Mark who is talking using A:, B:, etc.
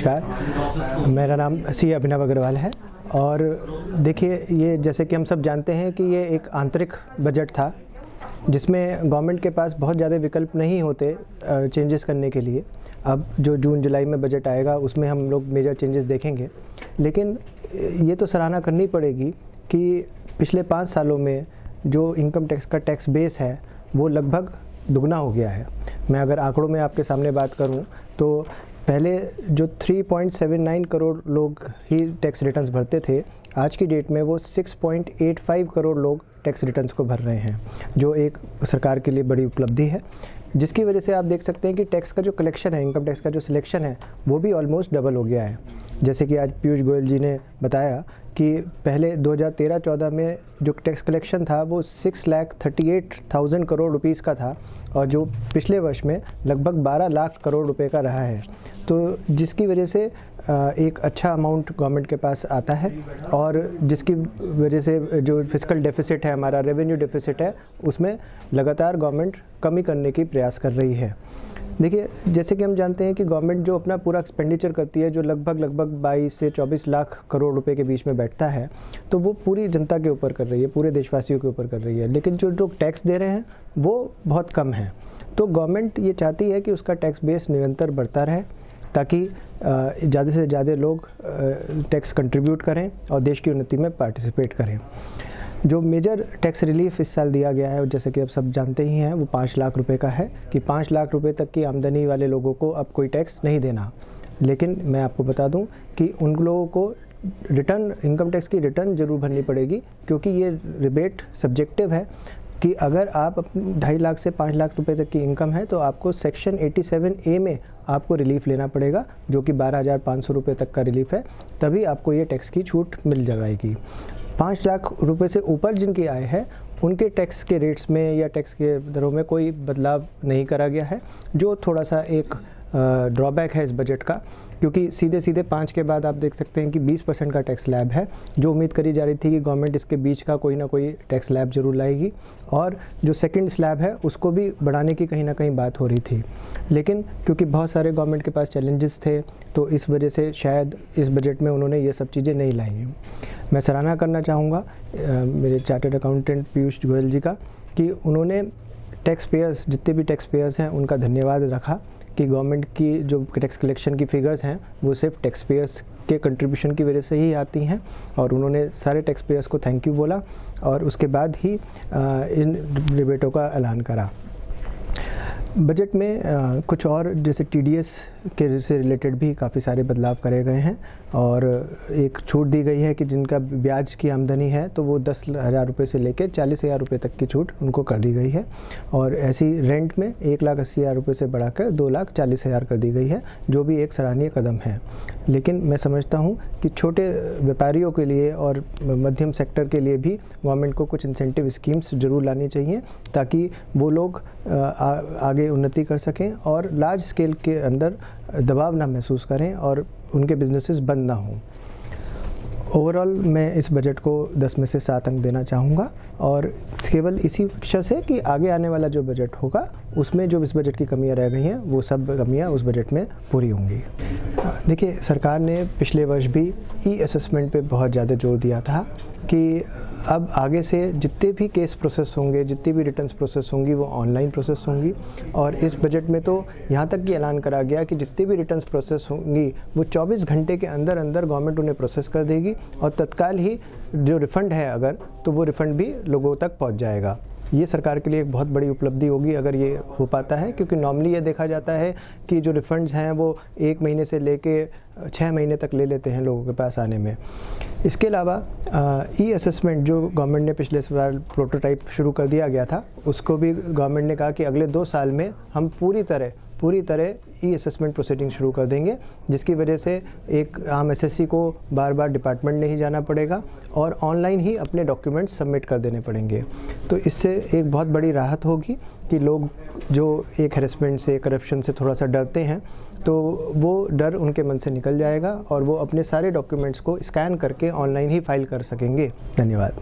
A: नमस्कार, मेरा नाम सी अभिनव अग्रवाल है। और देखिए, ये जैसे कि हम सब जानते हैं कि ये एक आंतरिक बजट था जिसमें गवर्नमेंट के पास बहुत ज़्यादा विकल्प नहीं होते चेंजेस करने के लिए। अब जो जून जुलाई में बजट आएगा उसमें हम लोग मेजर चेंजेस देखेंगे, लेकिन ये तो सराहना करनी पड़ेगी कि पिछले 5 सालों में जो इनकम टैक्स का टैक्स बेस है वो लगभग दुगना हो गया है। मैं अगर आंकड़ों में आपके सामने बात करूं तो पहले जो 3.79 करोड़ लोग ही टैक्स रिटर्न्स भरते थे, आज की डेट में वो 6.85 करोड़ लोग टैक्स रिटर्न्स को भर रहे हैं, जो एक सरकार के लिए बड़ी उपलब्धि है। जिसकी वजह से आप देख सकते हैं कि टैक्स का जो कलेक्शन है, इनकम टैक्स का जो सिलेक्शन है, वो भी ऑलमोस्ट डबल हो गया है। जैसे कि आज पीयूष गोयल जी ने बताया कि पहले 2013-14 में जो टैक्स कलेक्शन था वो 6,38,000 करोड़ रुपीस का था, और जो पिछले वर्ष में लगभग 12 लाख करोड़ रुपए का रहा है। तो जिसकी वजह से एक अच्छा अमाउंट गवर्नमेंट के पास आता है, और जिसकी वजह से जो फिस्कल डेफिसिट है, हमारा रेवेन्यू डेफिसिट है, उसमें लगातार गवर्नमेंट कमी करने की प्रयास कर रही है। देखिए, जैसे कि हम जानते हैं कि गवर्नमेंट जो अपना पूरा एक्सपेंडिचर करती है, जो लगभग 22 से 24 लाख करोड़ रुपए के बीच में बैठता है, तो वो पूरी जनता के ऊपर कर रही है, पूरे देशवासियों के ऊपर कर रही है। लेकिन जो लोग टैक्स दे रहे हैं वो बहुत कम है। तो गवर्नमेंट ये चाहती है कि उसका टैक्स बेस निरंतर बढ़ता रहे, ताकि ज़्यादा से ज़्यादा लोग टैक्स कंट्रीब्यूट करें और देश की उन्नति में पार्टिसिपेट करें। जो मेजर टैक्स रिलीफ इस साल दिया गया है, जैसे कि आप सब जानते ही हैं, वो 5 लाख रुपए का है कि 5 लाख रुपए तक की आमदनी वाले लोगों को अब कोई टैक्स नहीं देना। लेकिन मैं आपको बता दूं कि उन लोगों को रिटर्न, इनकम टैक्स की रिटर्न जरूर भरनी पड़ेगी, क्योंकि ये रिबेट सब्जेक्टिव है कि अगर आप 2.5 लाख से 5 लाख रुपए तक की इनकम है तो आपको सेक्शन 87A में आपको रिलीफ लेना पड़ेगा, जो कि 12,500 रुपये तक का रिलीफ है, तभी आपको ये टैक्स की छूट मिल जाएगी। 5 लाख रुपए से ऊपर जिनकी आय है, उनके टैक्स के रेट्स में या टैक्स के दरों में कोई बदलाव नहीं करा गया है, जो थोड़ा सा एक ड्रॉबैक है इस बजट का, क्योंकि सीधे 5 के बाद आप देख सकते हैं कि 20% का टैक्स स्लैब है। जो उम्मीद करी जा रही थी कि गवर्नमेंट इसके बीच का कोई ना कोई टैक्स स्लैब जरूर लाएगी, और जो सेकंड स्लैब है उसको भी बढ़ाने की कहीं ना कहीं बात हो रही थी। लेकिन क्योंकि बहुत सारे गवर्नमेंट के पास चैलेंजेस थे, तो इस वजह से शायद इस बजट में उन्होंने ये सब चीज़ें नहीं लाई हैं। मैं सराहना करना चाहूँगा मेरे चार्टर्ड अकाउंटेंट पीयूष गोयल जी का, कि उन्होंने टैक्स पेयर्स, जितने भी टैक्स पेयर्स हैं, उनका धन्यवाद रखा कि गवर्नमेंट की जो टैक्स कलेक्शन की फिगर्स हैं वो सिर्फ टैक्स पेयर्स के कंट्रीब्यूशन की वजह से ही आती हैं, और उन्होंने सारे टैक्स पेयर्स को थैंक यू बोला, और उसके बाद ही इन रिबेटों का ऐलान करा। बजट में कुछ और जैसे TDS के से रिलेटेड भी काफ़ी सारे बदलाव करे गए हैं, और एक छूट दी गई है कि जिनका ब्याज की आमदनी है तो वो 10,000 रुपये से लेकर 40,000 रुपये तक की छूट उनको कर दी गई है, और ऐसी रेंट में 1,80,000 रुपये से बढ़ाकर 2,40,000 कर दी गई है, जो भी एक सराहनीय कदम है। लेकिन मैं समझता हूँ कि छोटे व्यापारियों के लिए और मध्यम सेक्टर के लिए भी गवर्नमेंट को कुछ इंसेंटिव स्कीम्स जरूर लानी चाहिए, ताकि वो लोग आगे उन्नति कर सकें और लार्ज स्केल के अंदर दबाव ना महसूस करें और उनके बिजनेसेस बंद ना हों। ओवरऑल मैं इस बजट को 10 में से 7 अंक देना चाहूँगा, और केवल इसी इच्छा से कि आगे आने वाला जो बजट होगा उसमें जो इस बजट की कमियां रह गई हैं वो सब कमियां उस बजट में पूरी होंगी। देखिए, सरकार ने पिछले वर्ष भी ई-असेसमेंट पे बहुत ज़्यादा जोर दिया था कि अब आगे से जितने भी केस प्रोसेस होंगे, जितनी भी रिटर्न्स प्रोसेस होंगी, वो ऑनलाइन प्रोसेस होंगी। और इस बजट में तो यहाँ तक भी ऐलान करा गया कि जितनी भी रिटर्न्स प्रोसेस होंगी वो 24 घंटे के अंदर अंदर गवर्नमेंट उन्हें प्रोसेस कर देगी, और तत्काल ही जो रिफ़ंड है अगर, तो वो रिफ़ंड भी लोगों तक पहुँच जाएगा। ये सरकार के लिए एक बहुत बड़ी उपलब्धि होगी अगर ये हो पाता है, क्योंकि नॉर्मली ये देखा जाता है कि जो रिफंड्स हैं वो 1 महीने से लेके 6 महीने तक ले लेते हैं लोगों के पास आने में। इसके अलावा ई-असेसमेंट जो गवर्नमेंट ने पिछले साल प्रोटोटाइप शुरू कर दिया गया था, उसको भी गवर्नमेंट ने कहा कि अगले 2 साल में हम पूरी तरह ई-असेसमेंट प्रोसीडिंग शुरू कर देंगे, जिसकी वजह से एक आम एसएससी को बार बार डिपार्टमेंट नहीं जाना पड़ेगा और ऑनलाइन ही अपने डॉक्यूमेंट्स सबमिट कर देने पड़ेंगे। तो इससे एक बहुत बड़ी राहत होगी कि लोग जो एक हैरेसमेंट से, करप्शन से थोड़ा सा डरते हैं, तो वो डर उनके मन से निकल जाएगा और वो अपने सारे डॉक्यूमेंट्स को स्कैन करके ऑनलाइन ही फाइल कर सकेंगे। धन्यवाद।